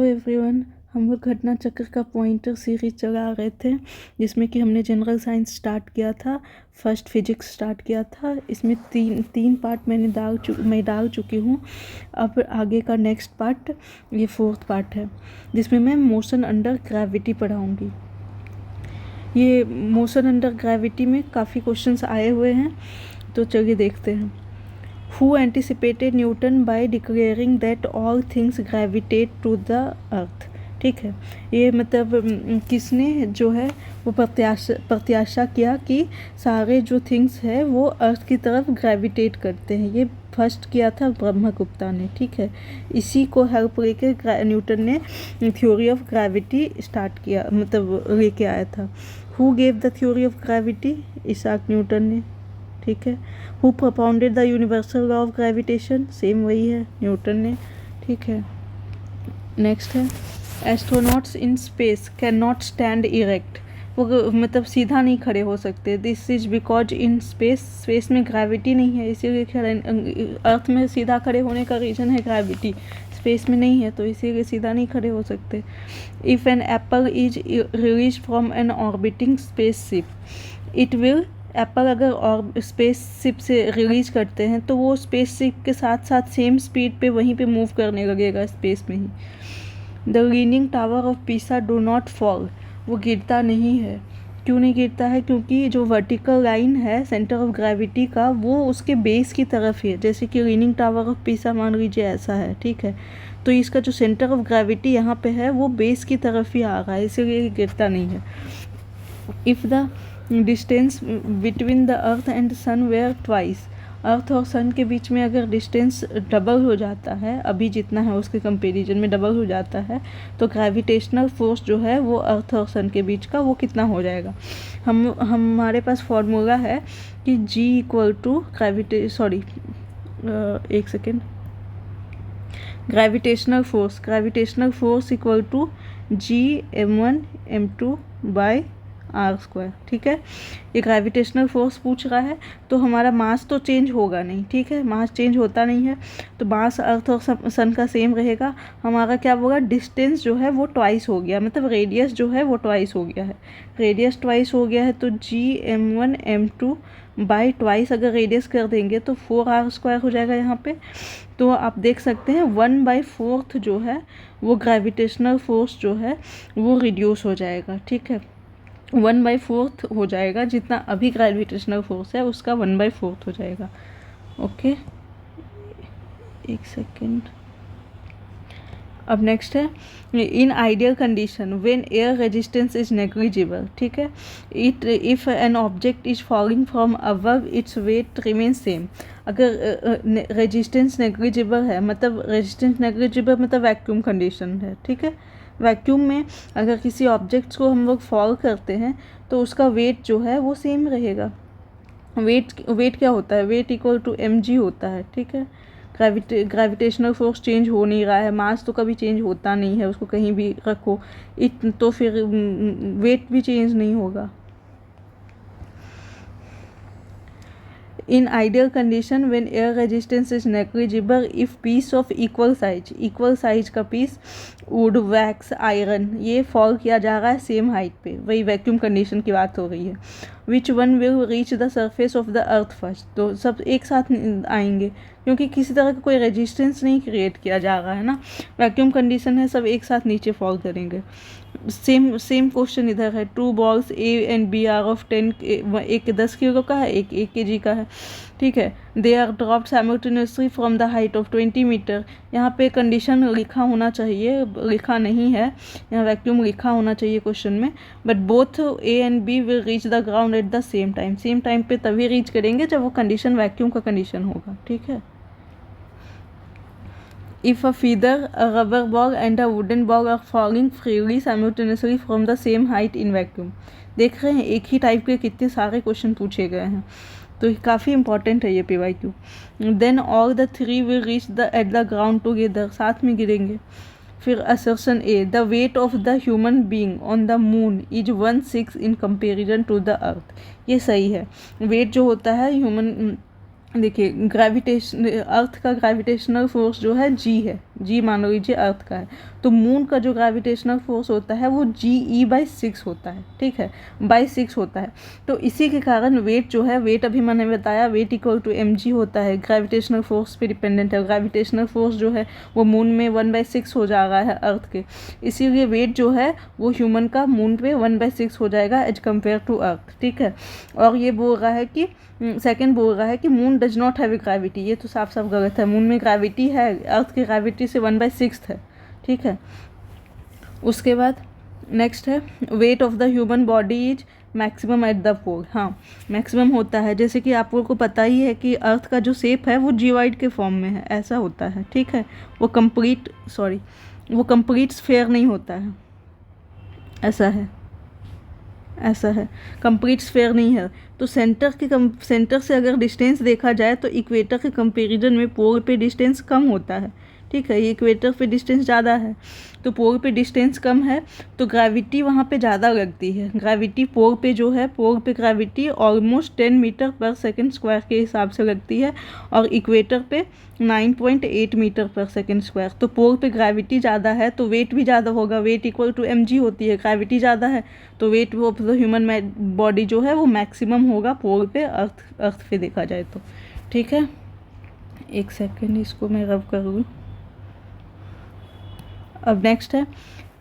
Everyone, हम लोग घटना चक्र का पॉइंटर सीरीज चला रहे थे जिसमें कि हमने जनरल साइंस स्टार्ट किया था, फर्स्ट फिजिक्स स्टार्ट किया था। इसमें तीन पार्ट मैं डाल चुकी हूँ। अब आगे का नेक्स्ट पार्ट ये फोर्थ पार्ट है जिसमें मैं मोशन अंडर ग्रेविटी पढ़ाऊँगी। ये मोशन अंडर ग्रेविटी में काफ़ी क्वेश्चंस आए हुए हैं, तो चलिए देखते हैं। Who anticipated Newton by declaring that all things gravitate to the earth? ठीक है, ये मतलब किसने जो है वो प्रत्याशा किया कि सारे जो थिंग्स है वो अर्थ की तरफ ग्रेविटेट करते हैं। ये फर्स्ट किया था ब्रह्मगुप्ता ने। ठीक है, इसी को हेल्प लेकर न्यूटन ने थ्योरी ऑफ ग्रेविटी स्टार्ट किया, मतलब लेके आया था। Who gave the theory of gravity? Isaac Newton ने। ठीक है, who propounded the universal law of gravitation? Same वही है, न्यूटन ने। ठीक है, नेक्स्ट है astronauts in space can not stand erect. वो मतलब सीधा नहीं खड़े हो सकते। This is because in space में ग्रेविटी नहीं है, इसीलिए अर्थ में सीधा खड़े होने का रीज़न है ग्रेविटी, स्पेस में नहीं है तो इसीलिए सीधा नहीं खड़े हो सकते। If an apple is release from an orbiting space ship it will, apple अगर और स्पेस शिप से रिलीज करते हैं तो वो स्पेस शिप के साथ साथ सेम स्पीड पे वहीं पे मूव करने लगेगा स्पेस में ही। The leaning tower of Pisa do not fall, वो गिरता नहीं है। क्यों नहीं गिरता है? क्योंकि जो वर्टिकल लाइन है सेंटर ऑफ ग्रेविटी का वो उसके बेस की तरफ ही है। जैसे कि लीनिंग टावर ऑफ पीसा मान लीजिए ऐसा है, ठीक है, तो इसका जो सेंटर ऑफ ग्रेविटी यहाँ पे है वो बेस की तरफ ही आ रहा है, इसीलिए गिरता नहीं है। If the distance between the earth and sun were twice, earth और सन के बीच में अगर डिस्टेंस डबल हो जाता है, अभी जितना है उसके कंपैरिजन में डबल हो जाता है, तो ग्रेविटेशनल फोर्स जो है वो अर्थ और सन के बीच का वो कितना हो जाएगा। हमारे पास फॉर्मूला है कि G equal to gravitational force equal to G m1 m2 R square. ठीक है, ये ग्रेविटेशनल फोर्स पूछ रहा है तो हमारा मास तो चेंज होगा नहीं। ठीक है, मास चेंज होता नहीं है तो मास अर्थ और सन का सेम रहेगा। हमारा क्या होगा, डिस्टेंस जो है वो ट्वाइस हो गया, मतलब रेडियस जो है वो ट्वाइस हो गया है। रेडियस ट्वाइस हो गया है तो G m1 m2 by twice अगर रेडियस कर देंगे तो 4r स्क्वायर हो जाएगा यहाँ पे। तो आप देख सकते हैं 1/4 जो है वो ग्रेविटेशनल फोर्स जो है वो रिड्यूस हो जाएगा। ठीक है, 1/4 हो जाएगा, जितना अभी ग्रेविटेशनल फोर्स है उसका 1/4 हो जाएगा। ओके, एक सेकेंड। अब नेक्स्ट है in ideal condition when air resistance is negligible. ठीक है, if an object is falling from above its weight remain same. अगर रेजिस्टेंस नेग्लिजिबल है, मतलब वैक्यूम कंडीशन है। ठीक है, वैक्यूम में अगर किसी ऑब्जेक्ट्स को हम लोग फॉल करते हैं तो उसका वेट जो है वो सेम रहेगा। वेट क्या होता है? वेट इक्वल टू mg होता है। ठीक है, ग्रेविटेशनल फोर्स चेंज हो नहीं रहा है, मास तो कभी चेंज होता नहीं है, उसको कहीं भी रखो तो फिर वेट भी चेंज नहीं होगा। In ideal condition when air resistance is negligible, if piece of equal size का piece wood, wax, iron ये फॉल किया जा रहा है सेम हाइट पे, वही वैक्यूम कंडीशन की बात हो रही है। Which one will reach the surface of the earth first? तो सब एक साथ आएंगे क्योंकि किसी तरह का कोई रेजिस्टेंस नहीं क्रिएट किया जा रहा है ना, वैक्यूम कंडीशन है, सब एक साथ नीचे फॉल करेंगे। सेम क्वेश्चन इधर है। 2 balls A and B are of 10, एक 10 किलो का है, एक 1 kg का है। ठीक है, they are dropped simultaneously from the height of 20 metre. यहाँ पे कंडीशन लिखा होना चाहिए, लिखा नहीं है, यहाँ वैक्यूम लिखा होना चाहिए क्वेश्चन में। But both A and B will reach the ground at the same time पे तभी रीच करेंगे जब वो कंडीशन वैक्यूम का कंडीशन होगा। ठीक है, If a feather, a rubber ball and a wooden ball are falling freely simultaneously from the same height in vacuum। देख रहे हैं एक ही टाइप के कितने सारे क्वेश्चन पूछे गए हैं, तो काफ़ी इंपॉर्टेंट है ये PYQ। Then all the 3 will reach at the ground together, साथ में गिरेंगे। फिर assertion A, the weight of the human being on the moon is 1/6 in comparison to the earth. ये सही है, वेट जो होता है ह्यूमन, देखिए अर्थ का ग्रेविटेशनल फोर्स जो है G है, जी मान लीजिए अर्थ का है, तो मून का जो ग्रेविटेशनल फोर्स होता है वो GE/6 होता है, ठीक है, /6 होता है। तो इसी के कारण वेट जो है, वेट अभी मैंने बताया वेट इक्वल टू mg होता है, ग्रेविटेशनल फोर्स पे डिपेंडेंट है। ग्रेविटेशनल फोर्स जो है वो मून में 1/6 हो जा रहा है अर्थ के, इसीलिए वेट जो है वो ह्यूमन का मून पे 1/6 हो जाएगा एज कम्पेयर टू अर्थ, ठीक है। और ये बोल रहा है कि सेकंड बोल रहा है कि moon does not have a gravity, ये तो साफ साफ गलत है। मून में ग्रेविटी है, अर्थ की ग्रेविटी से 1/6 है, ठीक है। उसके बाद नेक्स्ट है weight of the human body is maximum at the pole. हाँ, मैक्सिमम होता है, जैसे कि आप लोगों को पता ही है कि अर्थ का जो शेप है वो जीवाइड के फॉर्म में है, ऐसा होता है, ठीक है। वो कंप्लीट स्फेयर नहीं होता है, ऐसा है कंप्लीट स्फेयर नहीं है। तो सेंटर से अगर डिस्टेंस देखा जाए तो इक्वेटर के कंपैरिजन में पोल पे डिस्टेंस कम होता है, ठीक है। ये इक्वेटर पे डिस्टेंस ज़्यादा है, तो पोल पे डिस्टेंस कम है, तो ग्रेविटी वहाँ पे ज़्यादा लगती है। ग्रेविटी पोल पे जो है, पोल पे gravity almost 10 metre per second square के हिसाब से लगती है, और इक्वेटर पे 9.8 मीटर पर सेकेंड स्क्वायर। तो पोल पे ग्रेविटी ज़्यादा है तो वेट भी ज़्यादा होगा, वेट इक्वल टू mg होती है, ग्रेविटी ज़्यादा है तो wait of the human body जो है वो मैक्सिमम होगा पोल पे, अर्थ पे देखा जाए तो, ठीक है। एक सेकेंड, इसको मैं रब कर लूँ। अब नेक्स्ट है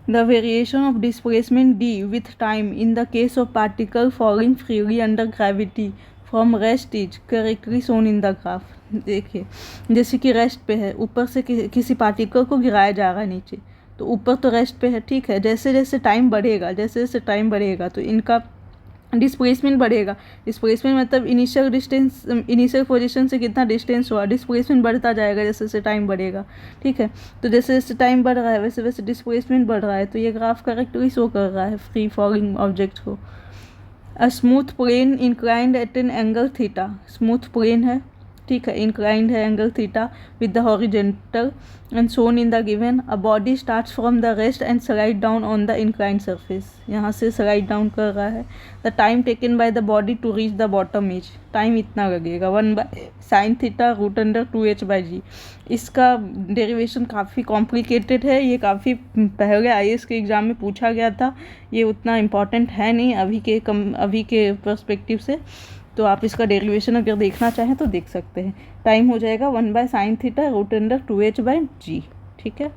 the variation of displacement d with time in the case of particle falling freely under gravity from rest is correctly shown in the graph. देखिए, जैसे कि रेस्ट पे है, ऊपर से किसी पार्टिकल को गिराया जा रहा है नीचे, तो ऊपर तो रेस्ट पे है, ठीक है। जैसे जैसे टाइम बढ़ेगा तो इनका डिस्प्लेसमेंट बढ़ेगा। डिस्प्लेसमेंट मतलब इनिशियल पोजीशन से कितना डिस्टेंस हुआ, डिस्प्लेसमेंट बढ़ता जाएगा जैसे जैसे टाइम बढ़ेगा, ठीक है। तो जैसे जैसे टाइम बढ़ रहा है वैसे वैसे डिस्प्लेसमेंट बढ़ रहा है, तो ये ग्राफ करेक्टली शो कर रहा है फ्री फॉलिंग ऑब्जेक्ट को। A smooth plane inclined at an angle theta, smooth plane है, ठीक है, इंक्लाइंड है angle theta with the horizontal and shown in the given. A body starts from the rest and slide down on the inclined surface, यहाँ से slide down कर रहा है। The time taken by the body to reach the bottom is, time इतना लगेगा 1/sin theta √2h/g। इसका derivation काफ़ी complicated है, ये काफ़ी पहले IAS के एग्ज़ाम में पूछा गया था, ये उतना इम्पॉर्टेंट है नहीं अभी के पर्सपेक्टिव से। तो आप इसका डेरिवेशन अगर देखना चाहें तो देख सकते हैं। टाइम हो जाएगा 1/sin थीटा √2h/g, ठीक है।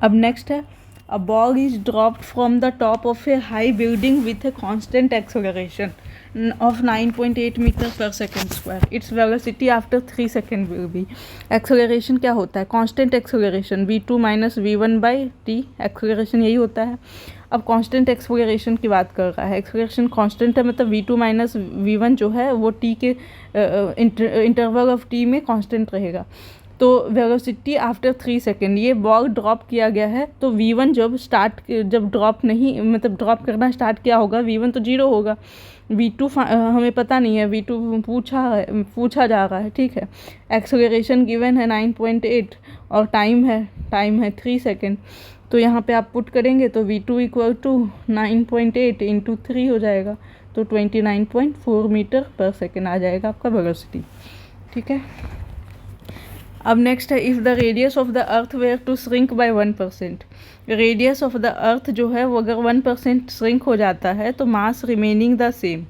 अब नेक्स्ट है a ball is dropped from the top of a high building with a constant acceleration of 9.8 metre per second square. Its velocity after 3 second will be. Acceleration क्या होता है? Constant acceleration v2 - v1/t, acceleration यही होता है। अब constant acceleration की बात कर रहा है, एक्सेलरेशन कांस्टेंट है, मतलब v2 - v1 जो है वो t के इंटरवल ऑफ t में कांस्टेंट रहेगा। तो वेलोसिटी आफ्टर 3 सेकेंड, ये बॉल ड्रॉप किया गया है, तो v1 जब ड्रॉप नहीं, मतलब ड्रॉप करना स्टार्ट किया होगा, v1 तो 0 होगा, v2 हमें पता नहीं है, v2 पूछा जा रहा है, ठीक है। एक्सेलरेशन गिवन है 9.8 और टाइम है 3 सेकेंड। तो यहाँ पे आप पुट करेंगे तो v2 = 9.8 × 3 हो जाएगा, तो 29.4 मीटर पर सेकेंड आ जाएगा आपका वेलोसिटी, ठीक है। अब नेक्स्ट है if the radius of the earth were to shrink by 1%, radius of the earth जो है वो अगर 1% श्रिंक हो जाता है तो मास रिमेनिंग द सेम,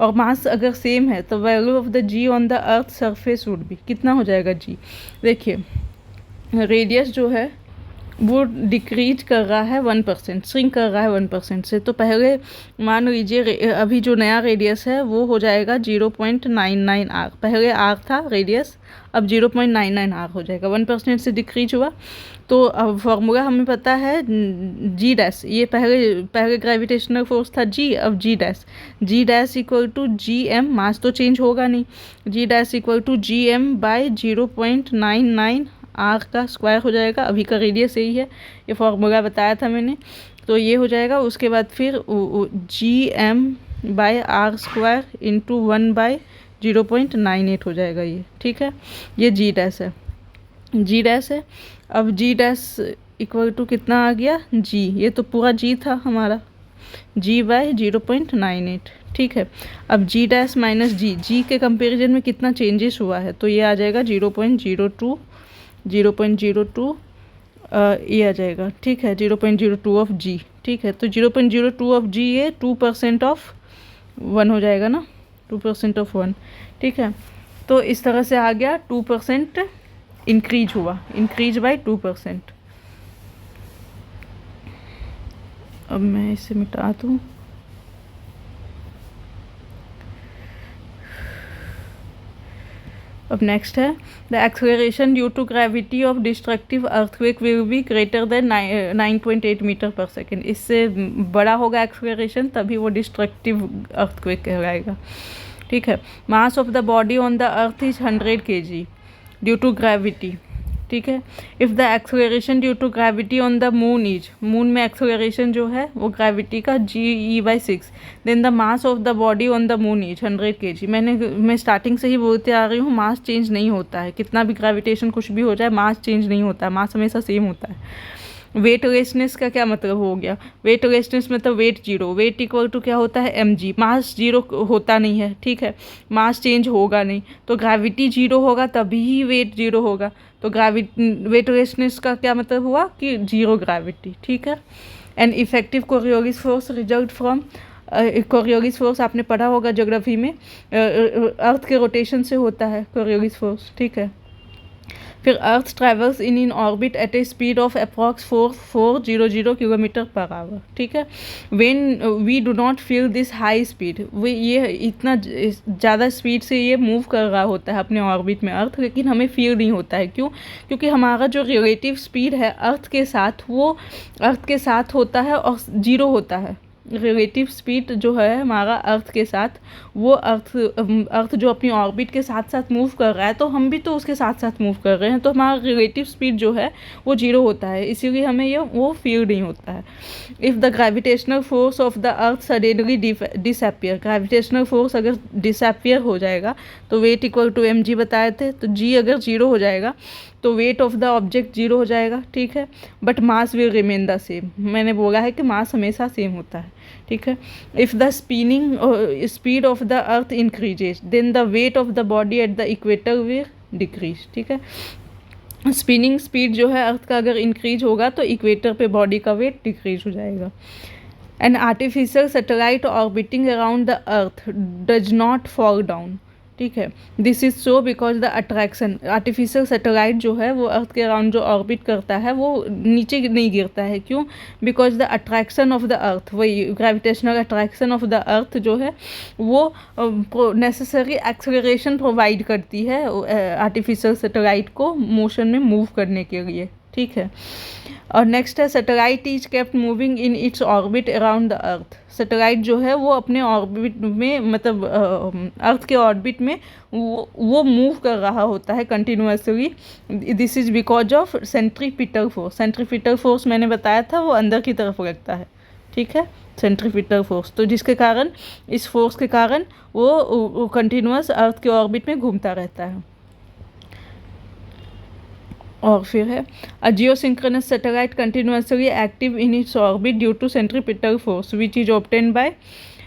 और मास अगर सेम है तो value of the g on the earth surface would be, कितना हो जाएगा g। देखिए, रेडियस जो है वो डिक्रीज कर रहा है 1%, श्रिंक कर रहा है 1% से। तो पहले मान लीजिए अभी जो नया रेडियस है वो हो जाएगा 0.99 r, पहले r था रेडियस, अब 0.99 r हो जाएगा, 1% से डिक्रीज हुआ। तो अब फॉर्मूला हमें पता है g', ये पहले ग्रेविटेशनल फोर्स था g, अब g' = gm, मास तो चेंज होगा नहीं, g' = gm/0.99 r का स्क्वायर हो जाएगा। अभी का रेडियस यही है, ये फॉर्मूला बताया था मैंने, तो ये हो जाएगा। उसके बाद फिर gm/r² × 1/0.98 हो जाएगा ये, ठीक है। ये g' है। अब g' = कितना आ गया g, ये तो पूरा g था हमारा, g/0.98, ठीक है। अब g' - g के कंपैरिजन में कितना चेंजेस हुआ है, तो ये आ जाएगा 0.02 0.02 ये आ जाएगा, ठीक है, 0.02 ऑफ जी, ठीक है। तो 0.02 ऑफ जी ये 2% ऑफ 1 हो जाएगा ना, 2% ऑफ 1, ठीक है। तो इस तरह से आ गया 2% इंक्रीज हुआ, इंक्रीज बाय 2%। अब मैं इसे मिटा दूँ। अब नेक्स्ट है the acceleration due to gravity of destructive earthquake will be greater than 9.8 metre per second. इससे बड़ा होगा एक्सेलरेशन तभी वो डिस्ट्रक्टिव अर्थक्वेक कहलाएगा, ठीक है। Mass of the body on the earth is 100 kg due to gravity, ठीक है। If the acceleration due to gravity on the moon is, moon में एक्सेलरेशन जो है वो ग्रेविटी का GE/6, then the mass of the body on the moon is 100 kg। मैं starting से ही बोलते आ रही हूँ, मास चेंज नहीं होता है, कितना भी ग्रेविटेशन कुछ भी हो जाए मास चेंज नहीं होता है, मास हमेशा सेम होता है। वेटलेसनेस का क्या मतलब हो गया, वेटलेसनेस मतलब weight zero, weight equal to क्या होता है mg, मास जीरो होता नहीं है, ठीक है, मास चेंज होगा नहीं, तो ग्रेविटी जीरो होगा तभी ही वेट जीरो होगा। तो वेटलेसनेस का क्या मतलब हुआ कि जीरो ग्रेविटी, ठीक है। And effective Coriolis force result from, Coriolis force आपने पढ़ा होगा ज्योग्राफी में, अर्थ के रोटेशन से होता है कोरियोलिस फोर्स, ठीक है। फिर earth travels in orbit at a speed of approx 4400 kilometre per hour, ठीक है। When we do not feel this high speed, ये इतना ज़्यादा स्पीड से ये मूव कर रहा होता है अपने ऑर्बिट में अर्थ, लेकिन हमें फील नहीं होता है। क्यों? क्योंकि हमारा जो रिलेटिव स्पीड है अर्थ के साथ वो अर्थ के साथ होता है और जीरो होता है। रिलेटिव स्पीड जो है हमारा अर्थ के साथ, वो अर्थ जो अपनी ऑर्बिट के साथ साथ मूव कर रहा है तो हम भी तो उसके साथ साथ मूव कर रहे हैं, तो हमारा रिलेटिव स्पीड जो है वो जीरो होता है, इसीलिए हमें ये वो फील नहीं होता है। If the gravitational force of the earth suddenly disappear, gravitational force अगर डिसअपियर हो जाएगा तो वेट इक्वल टू mg बताए थे, तो g अगर जीरो हो जाएगा तो wait of the object zero हो जाएगा, ठीक है। But mass will remain the same, मैंने बोला है कि मास हमेशा सेम होता है, ठीक है। If the spinning speed of the earth increases then the weight of the body at the equator will decrease, ठीक है। स्पिनिंग स्पीड जो है अर्थ का अगर इंक्रीज होगा तो इक्वेटर पे बॉडी का वेट डिक्रीज हो जाएगा। An artificial satellite orbiting around the earth does not fall down, ठीक है। This is so because the attraction, artificial satellite जो है वो अर्थ के अराउंड जो ऑर्बिट करता है वो नीचे नहीं गिरता है। क्यों? Because the attraction of the earth, वही gravitational attraction of the earth जो है वो नेसेसरी एक्सेलरेशन प्रोवाइड करती है आर्टिफिशियल सैटेलाइट को मोशन में मूव करने के लिए, ठीक है। और नेक्स्ट है satellite is kept moving in its orbit around the earth, satellite जो है वो अपने ऑर्बिट में मतलब अर्थ के ऑर्बिट में वो मूव कर रहा होता है continuously. This is because of centripetal force, centripetal force मैंने बताया था वो अंदर की तरफ लगता है, ठीक है, सेंट्रीपिटल फोर्स, तो जिसके कारण इस फोर्स के कारण वो कंटिन्यूस अर्थ के ऑर्बिट में घूमता रहता है। और फिर है a geosynchronous satellite continuously active in its orbit due to centripetal force which is obtain by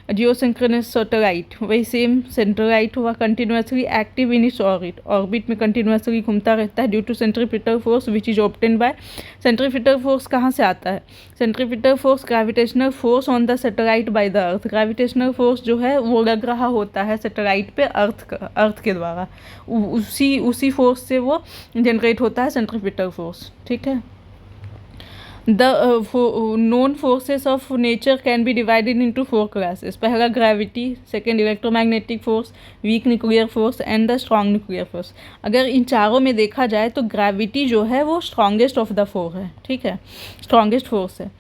geosynchronous satellite, वही सेम सैटेलाइट हुआ continuously active in its orbit, orbit में कंटिन्यूसली घूमता रहता है due to centripetal force which is obtain by, centripetal force कहाँ से आता है? Centripetal force gravitational force on the satellite by the earth, gravitational force जो है वो लग रहा होता है सैटेलाइट पे अर्थ के द्वारा, उसी फोर्स से वो जनरेट होता है सेंट्रीपिटल फोर्स, ठीक है। The known forces of nature can be divided into 4 classes. पहला gravity, second electromagnetic force, weak nuclear force and the strong nuclear force. अगर इन चारों में देखा जाए तो gravity जो है वो strongest of the 4 है, ठीक है, strongest force है।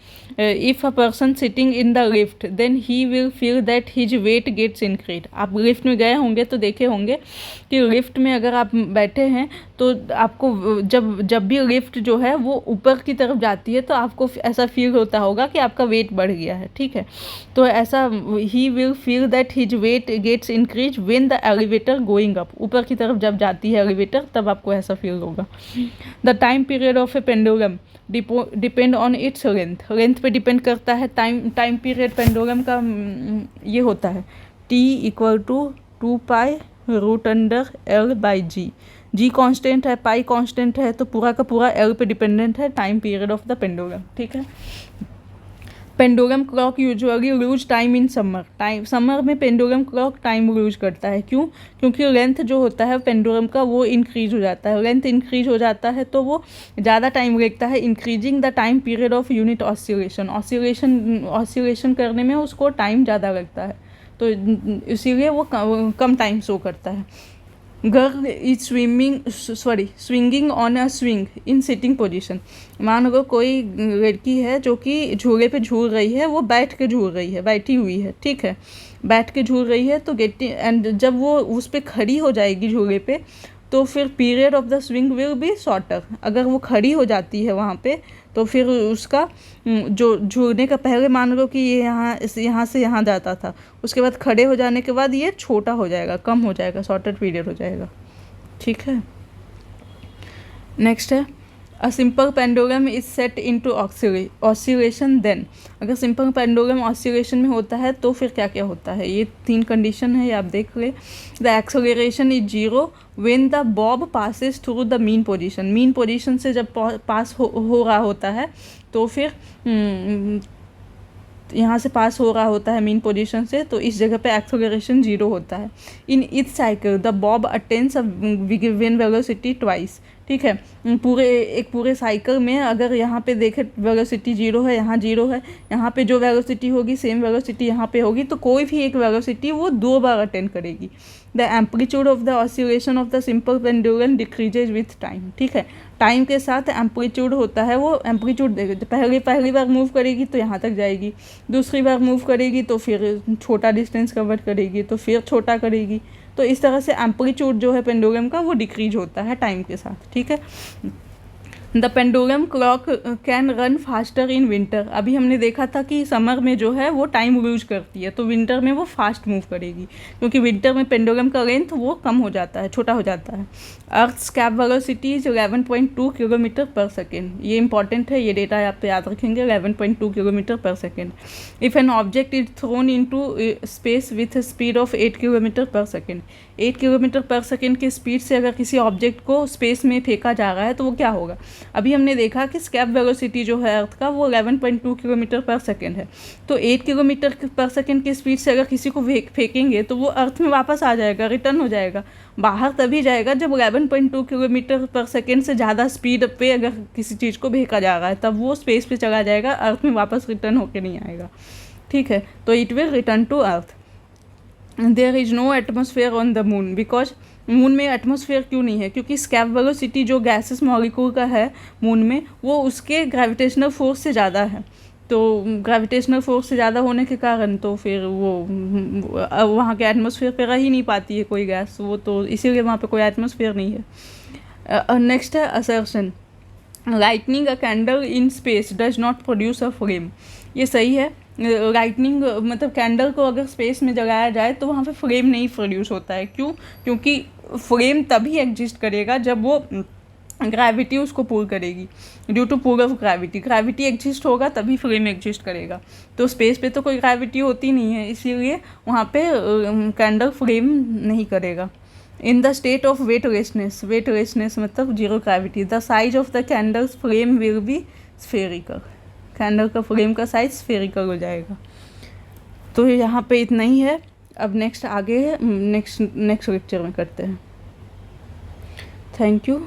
If a person sitting in the lift then he will feel that his weight gets increased. आप लिफ्ट में गए होंगे तो देखे होंगे कि लिफ्ट में अगर आप बैठे हैं तो आपको जब भी लिफ्ट जो है वो ऊपर की तरफ जाती है तो आपको ऐसा फील होता होगा कि आपका वेट बढ़ गया है, ठीक है। तो ऐसा ही will feel that his weight gets increase when the elevator going up, ऊपर की तरफ जब जाती है एलिवेटर तब आपको ऐसा फील होगा। The time period of A pendulum depend on its length, length पे डिपेंड करता है टाइम पीरियड पेंडुलम का ये होता है T = 2π√L/g। जी कांस्टेंट है, पाई कांस्टेंट है, तो पूरा का पूरा एल पे डिपेंडेंट है time period of the pendulum. ठीक है। Pendulum clock usually lose time in summer. Summer में पेंडुलम क्लॉक टाइम लूज करता है। क्यों? क्योंकि लेंथ जो होता है पेंडुलम का वो इंक्रीज हो जाता है। लेंथ इंक्रीज हो जाता है तो वो ज़्यादा टाइम लेता है, increasing the time period of unit oscillation करने में उसको टाइम ज़्यादा लगता है, तो इसीलिए वो कम टाइम शो करता है। Girl is swinging on a swing in sitting position. मान लो कोई लड़की है जो कि झूले पे झूल रही है, वो बैठ के झूल रही है, बैठी हुई है। ठीक है, बैठ के झूल रही है, तो एंड जब वो उस पर खड़ी हो जाएगी झूले पे, तो फिर period of the swing will be shorter. अगर वो खड़ी हो जाती है वहाँ पे, तो फिर उसका जो झूलने का पहले मान लो कि ये यहाँ से यहाँ जाता था, उसके बाद खड़े हो जाने के बाद ये छोटा हो जाएगा, कम हो जाएगा, शॉर्टर पीरियड हो जाएगा। ठीक है। नेक्स्ट है a simple pendulum is set into oscillation then. अगर सिंपल पेंडुलम ऑसिलेशन में होता है तो फिर क्या क्या होता है, ये 3 कंडीशन है, ये आप देख ले। The acceleration is 0 when the Bob passes through the mean position. Mean position से जब पास हो रहा होता है तो फिर यहाँ से पास हो रहा होता है मीन पोजीशन से, तो इस जगह पे एक्सेलरेशन 0 होता है। In each cycle the Bob attains a given velocity twice. ठीक है, पूरे साइकिल में अगर यहाँ पे देखे वेलोसिटी 0 है, यहाँ 0 है, यहाँ पे जो वेलोसिटी होगी सेम वेलोसिटी यहाँ पे होगी, तो कोई भी एक वेलोसिटी वो 2 बार अटेंड करेगी। The amplitude of the oscillation of the simple pendulum decreases with time. ठीक है, टाइम के साथ एम्पलीट्यूड होता है, वो एम्पलीट्यूड देगी। तो पहली बार मूव करेगी तो यहाँ तक जाएगी, दूसरी बार मूव करेगी तो फिर छोटा डिस्टेंस कवर करेगी, तो फिर छोटा करेगी। तो इस तरह से एम्पलीट्यूड जो है पेंडुलम का वो डिक्रीज होता है टाइम के साथ। ठीक है। The pendulum clock can run faster in winter. अभी हमने देखा था कि समर में जो है वो टाइम लूज करती है, तो विंटर में वो फास्ट मूव करेगी, क्योंकि विंटर में पेंडुलम का लेंथ वो कम हो जाता है, छोटा हो जाता है। अर्थ कैप वेलोसिटी इज 11.2 किलोमीटर पर सेकेंड। ये इंपॉर्टेंट है, ये डेटा आप याद रखेंगे, 11.2 किलोमीटर पर second. If an object is throne into space with speed of 8 kilometre पर सेकेंड। 8 किलोमीटर पर सेकेंड की स्पीड से अगर किसी ऑब्जेक्ट को स्पेस में फेंका जा रहा है तो वो क्या होगा। अभी हमने देखा कि स्कैप वेलोसिटी जो है अर्थ का वो 11.2 किलोमीटर पर सेकेंड है, तो 8 किलोमीटर पर सेकेंड की स्पीड से अगर किसी को फेंकेंगे तो वो अर्थ में वापस आ जाएगा, रिटर्न हो जाएगा। बाहर तभी जाएगा जब 11.2 किलोमीटर पर सेकेंड से ज़्यादा स्पीड पे अगर किसी चीज़ को फेंका जा रहा है, तब वो स्पेस पे चला जाएगा, अर्थ में वापस रिटर्न होके नहीं आएगा। ठीक है, तो it will return to earth. There is no atmosphere on the moon because moon में एटमॉस्फेयर क्यों नहीं है, क्योंकि स्कैप वेलोसिटी जो गैसेस मॉलिक्यूल का है मून में वो उसके ग्रेविटेशनल फोर्स से ज़्यादा है। तो ग्रेविटेशनल फोर्स से ज़्यादा होने के कारण तो फिर वो वहाँ के एटमॉस्फेयर पे रह ही नहीं पाती है कोई गैस, वो तो इसीलिए वहाँ पे कोई एटमॉस्फेयर नहीं है। नेक्स्ट है assertion. Lightning a candle in space does not produce a flame. ये सही है। लाइटनिंग मतलब कैंडल को अगर स्पेस में जलाया जाए तो वहाँ पे फ्लेम नहीं प्रोड्यूस होता है। क्यों? क्योंकि फ्लेम तभी एग्जिस्ट करेगा जब वो ग्रेविटी उसको पुल करेगी, due to pull of gravity. Gravity exist होगा तभी फ्लेम एग्जिस्ट करेगा, तो स्पेस पे तो कोई ग्रेविटी होती नहीं है, इसीलिए वहाँ पे कैंडल फ्लेम नहीं करेगा। In the state of weightlessness मतलब zero gravity, the size of the candle's flame will be spherical. Candle का फ्लेम का साइज स्फेरिकल हो जाएगा। तो यहाँ पे इतना ही है। अब नेक्स्ट आगे है, नेक्स्ट लेक्चर में करते हैं। Thank you.